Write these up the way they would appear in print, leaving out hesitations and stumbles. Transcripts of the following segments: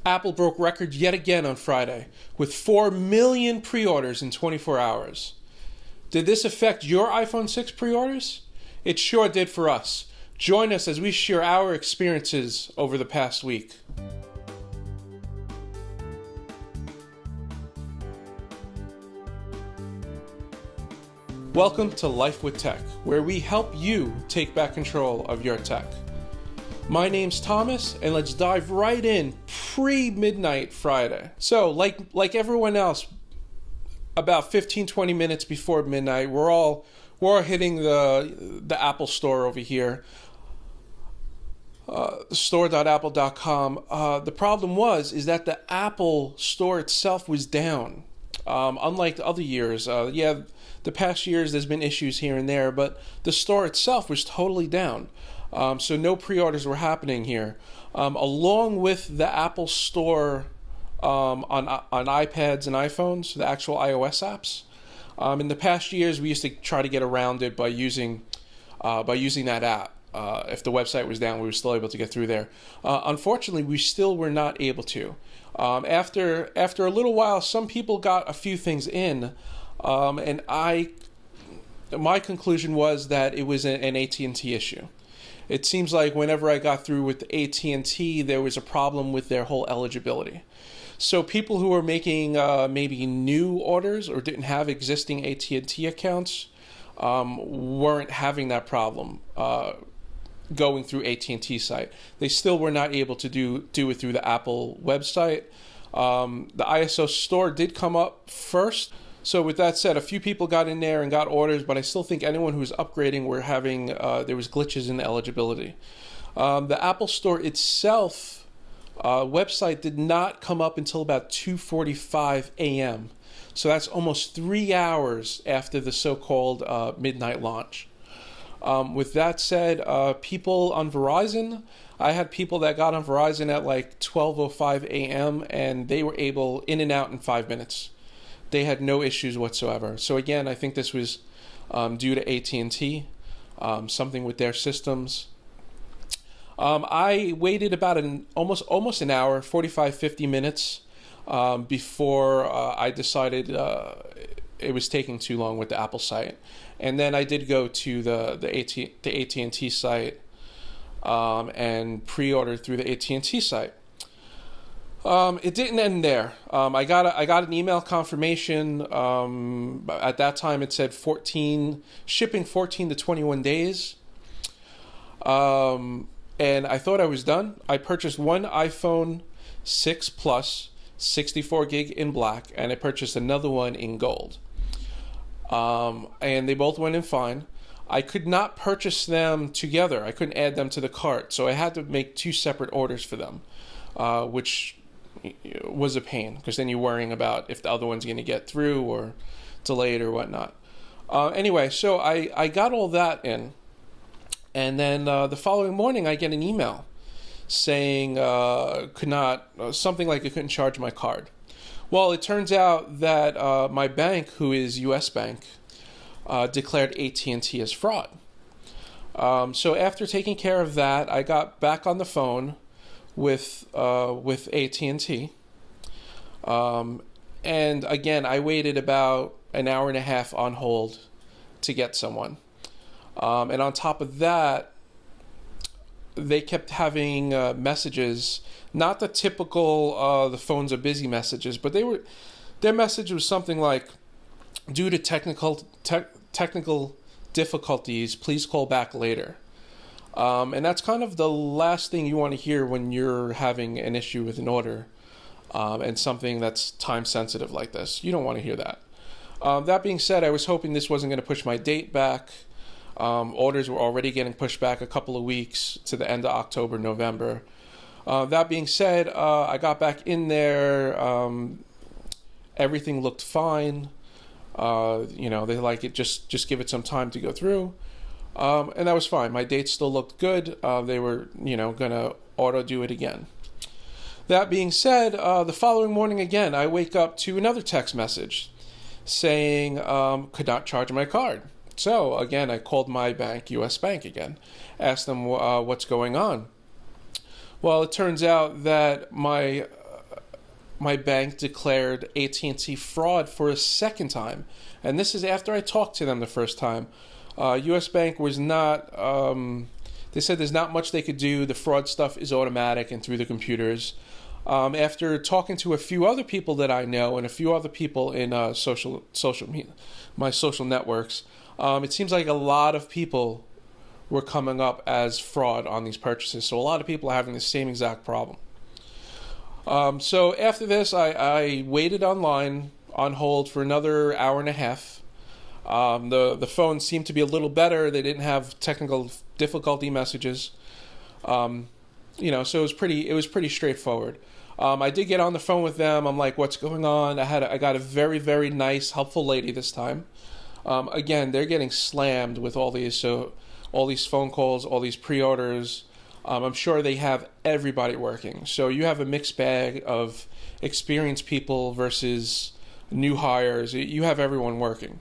Apple broke records yet again on Friday with 4 million pre-orders in 24 hours. Did this affect your iPhone 6 pre-orders? It sure did for us. Join us as we share our experiences over the past week. Welcome to Life with Tech, where we help you take back control of your tech. My name's Thomas, and let's dive right in pre-midnight Friday. So, like everyone else, about 15-20 minutes before midnight, we're all hitting the Apple Store over here, store.apple.com. The problem is that the Apple Store itself was down. Unlike the other years, the past years there's been issues here and there, but the store itself was totally down. So no pre-orders were happening here. Along with the Apple Store on iPads and iPhones, the actual iOS apps. In the past years, we used to try to get around it by using that app. If the website was down, we were still able to get through there. Unfortunately, we still were not able to. After a little while, some people got a few things in, and my conclusion was that it was an AT&T issue. It seems like whenever I got through with AT&T, there was a problem with their whole eligibility. So people who were making maybe new orders or didn't have existing AT&T accounts weren't having that problem going through AT&T site. They still were not able to do it through the Apple website. The ISO store did come up first. So with that said, a few people got in there and got orders, but I still think anyone who was upgrading were having, there was glitches in the eligibility. The Apple Store itself website did not come up until about 2:45 a.m. So that's almost 3 hours after the so-called midnight launch. With that said, people on Verizon, I had people that got on Verizon at like 12:05 a.m. and they were able in and out in 5 minutes. They had no issues whatsoever. So again, I think this was due to AT&T, something with their systems. I waited about almost an hour, 50 minutes, before I decided it was taking too long with the Apple site. And then I did go to the AT&T site and pre-order through the AT&T site. It didn't end there. I got an email confirmation. At that time, it said shipping 14 to 21 days. And I thought I was done. I purchased one iPhone 6 Plus, 64 gig in black, and I purchased another one in gold. And they both went in fine. I could not purchase them together. I couldn't add them to the cart, so I had to make two separate orders for them, which was a pain, because then you're worrying about if the other one's going to get through or delayed or whatnot. Anyway, so I got all that in, and then the following morning I get an email saying something like I couldn't charge my card. Well, it turns out that my bank, who is U.S. Bank, declared AT&T as fraud. So after taking care of that, I got back on the phone with AT&T, and again I waited about an hour and a half on hold to get someone, and on top of that, they kept having messages, not the typical the phones are busy messages, but their message was something like, due to technical difficulties, please call back later. And that's kind of the last thing you want to hear when you're having an issue with an order and something that's time sensitive like this. You don't want to hear that. That being said, I was hoping this wasn't going to push my date back. Orders were already getting pushed back a couple of weeks to the end of October, November. That being said, I got back in there. Everything looked fine. They like it, just give it some time to go through. And that was fine. My dates still looked good. They were, going to auto do it again. That being said, the following morning again, I wake up to another text message saying, could not charge my card. So again, I called my bank, U.S. Bank again, asked them what's going on. Well, it turns out that my my bank declared at&t fraud for a second time, and this is after I talked to them the first time. U.S. Bank was not. They said there's not much they could do. The fraud stuff is automatic and through the computers. After talking to a few other people that I know and a few other people in my social networks, it seems like a lot of people were coming up as fraud on these purchases. So a lot of people are having the same exact problem. So after this, I waited online on hold for another hour and a half. The phone seemed to be a little better. They didn't have technical difficulty messages. So it was pretty straightforward. I did get on the phone with them. I'm like, what's going on? I got a very, very nice, helpful lady this time. Again, they're getting slammed with all these phone calls, all these pre-orders. I'm sure they have everybody working. So you have a mixed bag of experienced people versus new hires. You have everyone working.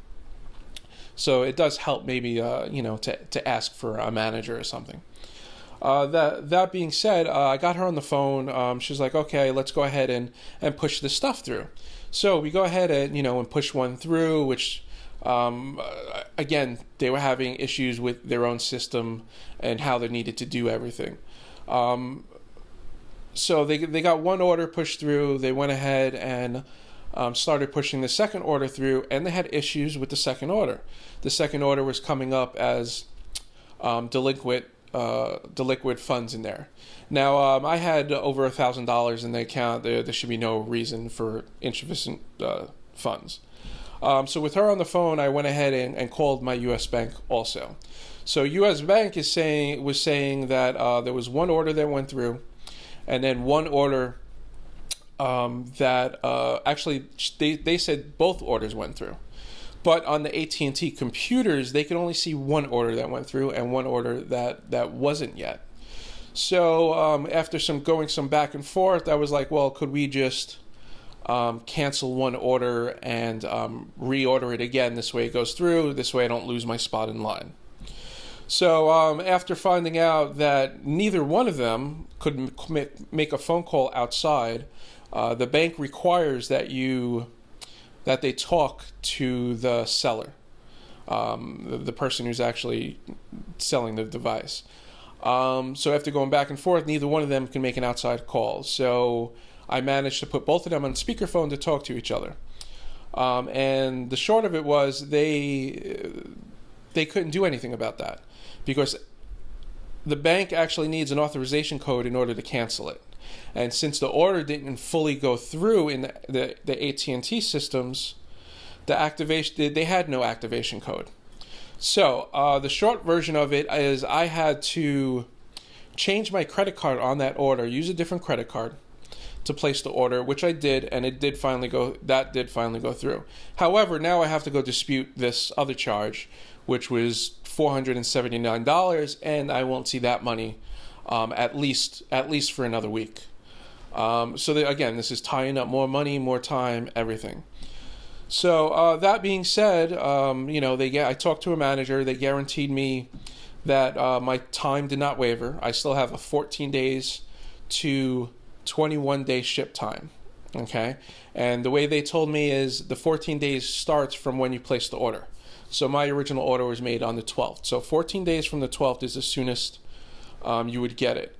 So it does help maybe, to ask for a manager or something. That being said, I got her on the phone. She's like, okay, let's go ahead and push this stuff through. So we go ahead and push one through, which, again, they were having issues with their own system and how they needed to do everything. So they got one order pushed through. They went ahead and started pushing the second order through, and they had issues with the second order. The second order was coming up as delinquent funds in there. Now, I had over $1,000 in the account. There should be no reason for insufficient funds. So with her on the phone, I went ahead and called my U.S. Bank also. So U.S. Bank was saying that there was one order that went through, and then one order that actually they said both orders went through. But on the at&t computers, they could only see one order that went through and one order that wasn't yet. So after some back and forth, I was like, well, could we just cancel one order and reorder it again? This way it goes through. This way I don't lose my spot in line. So after finding out that neither one of them could make a phone call outside, the bank requires that they talk to the seller, the person who's actually selling the device. So after going back and forth, neither one of them can make an outside call. So I managed to put both of them on speakerphone to talk to each other. And the short of it was they couldn't do anything about that because the bank actually needs an authorization code in order to cancel it. And since the order didn't fully go through in the at&t systems, they had no activation code. So the short version of it is I had to change my credit card on that order, use a different credit card to place the order, which I did, and that did finally go through. However, now I have to go dispute this other charge, which was $479, and I won't see that money at least for another week. Again, this is tying up more money, more time, everything. So that being said, I talked to a manager. They guaranteed me that my time did not waver. I still have a 14 days to 21 day ship time. Okay, and the way they told me is the 14 days starts from when you place the order. So my original order was made on the 12th. So 14 days from the 12th is the soonest you would get it.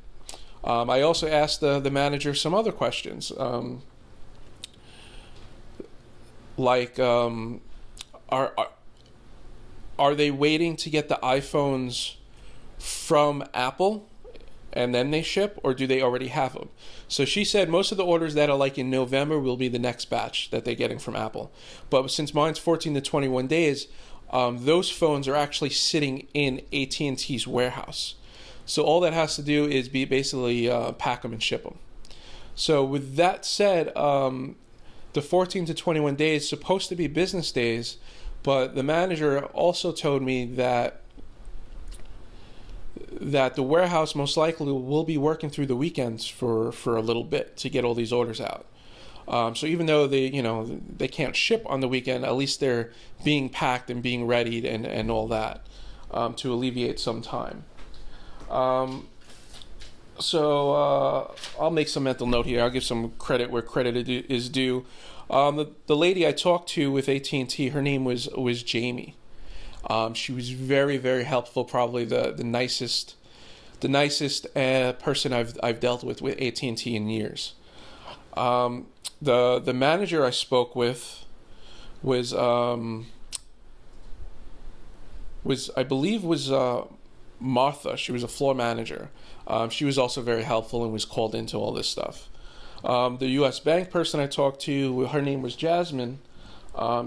I also asked the manager some other questions, like are they waiting to get the iPhones from Apple and then they ship, or do they already have them? So she said most of the orders that are like in November will be the next batch that they're getting from Apple. But since mine's 14 to 21 days, those phones are actually sitting in at&t's warehouse. So all that has to do is basically pack them and ship them. So with that said, the 14 to 21 days is supposed to be business days, but the manager also told me that the warehouse most likely will be working through the weekends for a little bit to get all these orders out. So even though they can't ship on the weekend, at least they're being packed and being readied and all that to alleviate some time. So I'll make some mental note here. I'll give some credit where credit is due. The lady I talked to with AT&T, her name was Jamie. She was very, very helpful. Probably the nicest person I've dealt with AT&T in years. The manager I spoke with was I believe was Martha. She was a floor manager. She was also very helpful and was called into all this stuff. The U.S. Bank person I talked to, her name was Jasmine.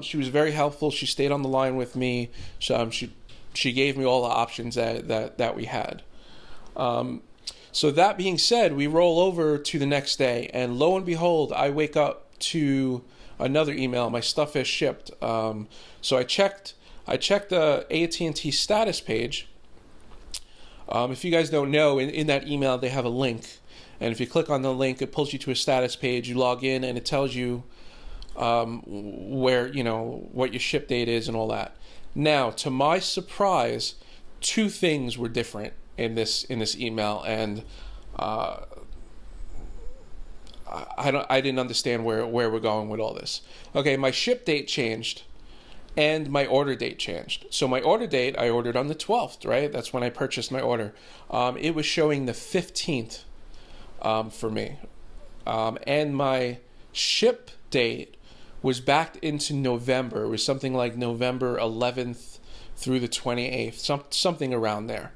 She was very helpful. She stayed on the line with me. She gave me all the options that we had. So that being said, we roll over to the next day, and lo and behold, I wake up to another email. My stuff has shipped. So I checked the AT&T status page. If you guys don't know, in that email they have a link, and if you click on the link, it pulls you to a status page. You log in, and it tells you where, what your ship date is and all that. Now, to my surprise, two things were different in this email, and I didn't understand where we're going with all this. Okay, my ship date changed, and my order date changed. So my order date, I ordered on the 12th, right? That's when I purchased my order. It was showing the 15th for me, and my ship date was backed into November. It was something like November 11th through the 28th, something around there.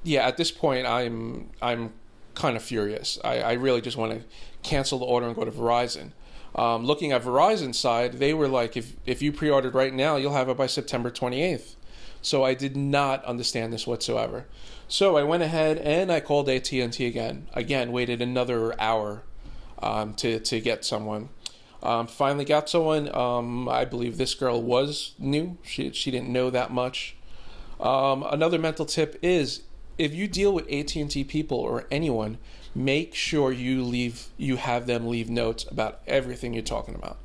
Yeah, at this point, I'm kind of furious. I really just want to cancel the order and go to Verizon. Looking at Verizon's side, they were like, if you pre-ordered right now, you'll have it by September 28th. So I did not understand this whatsoever. So I went ahead and I called AT&T again. Again, waited another hour to get someone. Finally got someone. I believe this girl was new. She didn't know that much. Another mental tip is, if you deal with AT&T people or anyone, make sure you have them leave notes about everything you're talking about.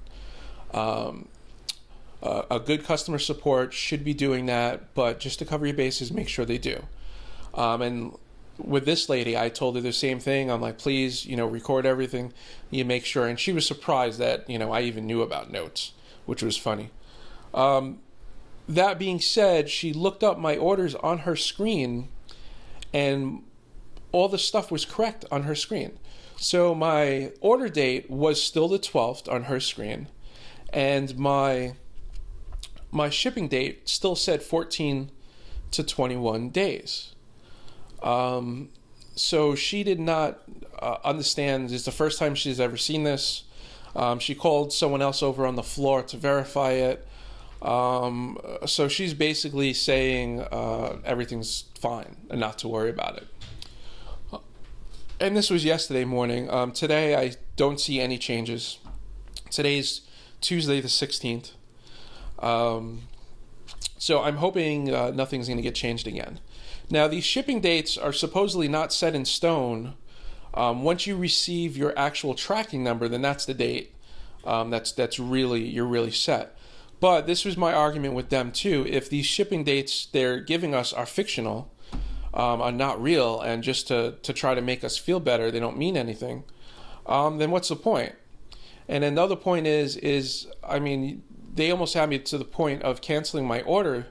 A good customer support should be doing that, but just to cover your bases, make sure they do. And with this lady, I told her the same thing. I'm like, please, record everything. You make sure. And she was surprised that, I even knew about notes, which was funny. That being said, she looked up my orders on her screen, and all the stuff was correct on her screen. So my order date was still the 12th on her screen, and my shipping date still said 14 to 21 days. So she did not understand. It's the first time she's ever seen this. She called someone else over on the floor to verify it. So she's basically saying everything's fine and not to worry about it. And this was yesterday morning. Today I don't see any changes. Today's Tuesday the 16th. So I'm hoping nothing's going to get changed again. Now, these shipping dates are supposedly not set in stone. Once you receive your actual tracking number, then that's the date. You're really set. But this was my argument with them too. If these shipping dates they're giving us are fictional, are not real, and just to try to make us feel better, they don't mean anything, then what's the point? And another point is I mean, they almost had me to the point of canceling my order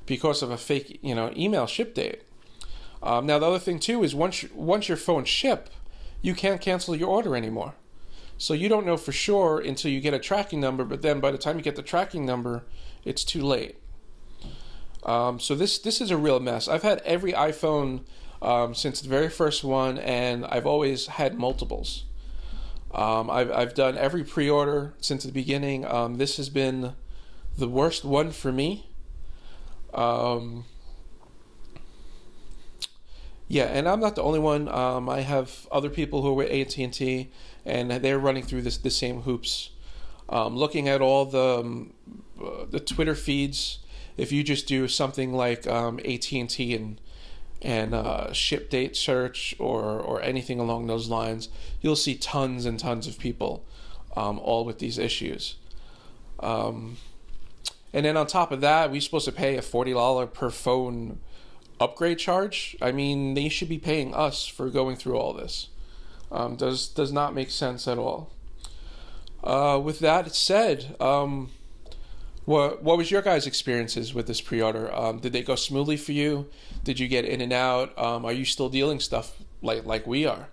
because of a fake, email ship date. Now the other thing too is once your phone ship, you can't cancel your order anymore. So you don't know for sure until you get a tracking number, but then by the time you get the tracking number, it's too late. So this is a real mess. I've had every iPhone since the very first one, and I've always had multiples. I've done every pre-order since the beginning. This has been the worst one for me. Yeah, and I'm not the only one. I have other people who are with AT&T, and they're running through the same hoops. Looking at all the Twitter feeds, if you just do something like AT&T and ship date search or anything along those lines, you'll see tons and tons of people all with these issues. And then on top of that, we're supposed to pay a $40 per phone upgrade charge. I mean, they should be paying us for going through all this. Does not make sense at all. With that said, what was your guys' experiences with this pre-order? Did they go smoothly for you? Did you get in and out? Are you still dealing stuff like we are?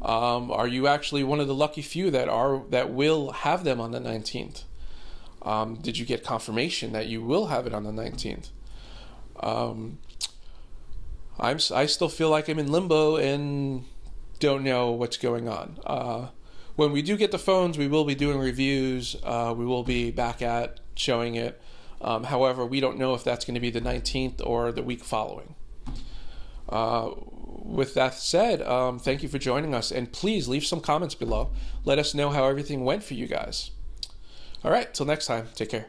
Are you actually one of the lucky few that will have them on the 19th? Did you get confirmation that you will have it on the 19th? I still feel like I'm in limbo and don't know what's going on. When we do get the phones, we will be doing reviews. We will be back at showing it. However, we don't know if that's going to be the 19th or the week following. With that said, thank you for joining us, and please leave some comments below. Let us know how everything went for you guys. All right, till next time, take care.